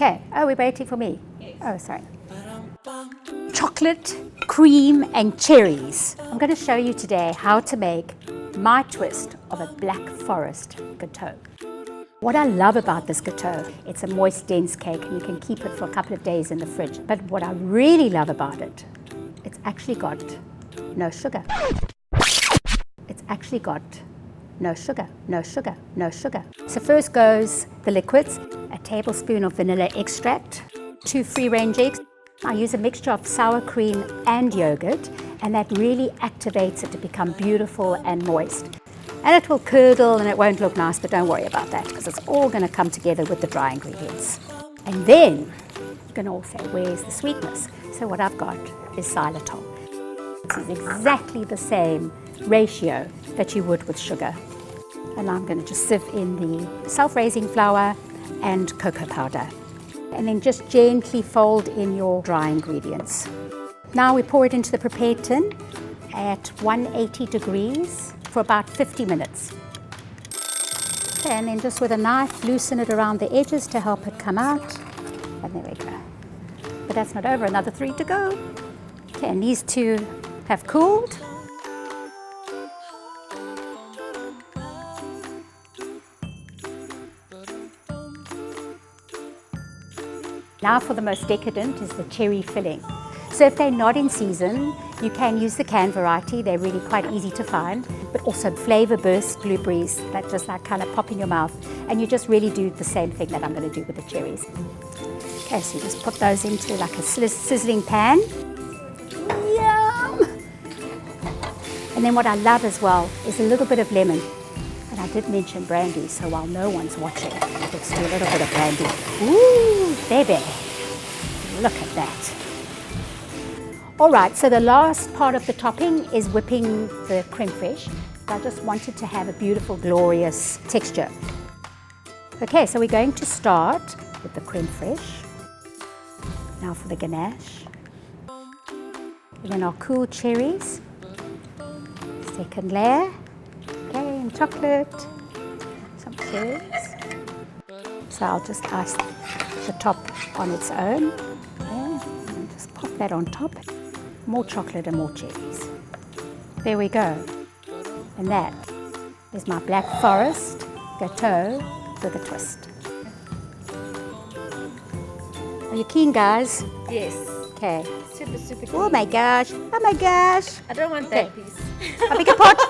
Okay. Oh, we're waiting for me. Yes. Oh, sorry. Chocolate, cream, and cherries. I'm going to show you today how to make my twist of a Black Forest gâteau. What I love about this gâteau, it's a moist, dense cake, and you can keep it for a couple of days in the fridge. But what I really love about it, it's actually got no sugar. It's actually got no sugar, no sugar, no sugar. So first goes the liquids, a tablespoon of vanilla extract, 2 free-range eggs. I use a mixture of sour cream and yogurt, and that really activates it to become beautiful and moist. And it will curdle and it won't look nice, but don't worry about that because it's all going to come together with the dry ingredients. And then you're going to all say, where's the sweetness? So what I've got is xylitol. This is exactly the same ratio that you would with sugar. And I'm going to just sieve in the self-raising flour and cocoa powder. And then just gently fold in your dry ingredients. Now we pour it into the prepared tin at 180 degrees for about 50 minutes. Okay, and then just with a knife, loosen it around the edges to help it come out. And there we go. But that's not over, another 3 to go. Okay, and these two have cooled. Now for the most decadent is the cherry filling. So if they're not in season, you can use the canned variety. They're really quite easy to find, but also flavor burst blueberries that just like kind of pop in your mouth. And you just really do the same thing that I'm going to do with the cherries. Okay, so you just put those into like a sizzling pan. Yum! And then what I love as well is a little bit of lemon. And I did mention brandy, so while no one's watching, let's do a little bit of brandy. Ooh, baby, look at that. All right, so the last part of the topping is whipping the creme fraiche. I just wanted to have a beautiful, glorious texture. Okay, so we're going to start with the creme fraiche. Now for the ganache. And then our cool cherries. Second layer. Okay, and chocolate. Some cherries. So I'll just ice the top on its own. Okay, and just pop that on top. More chocolate and more cherries. There we go. And that is my Black Forest gâteau with a twist. Are you keen, guys? Yes. Okay. Super, super Oh good. my gosh. Oh my gosh. I don't want that piece. I beg your pardon.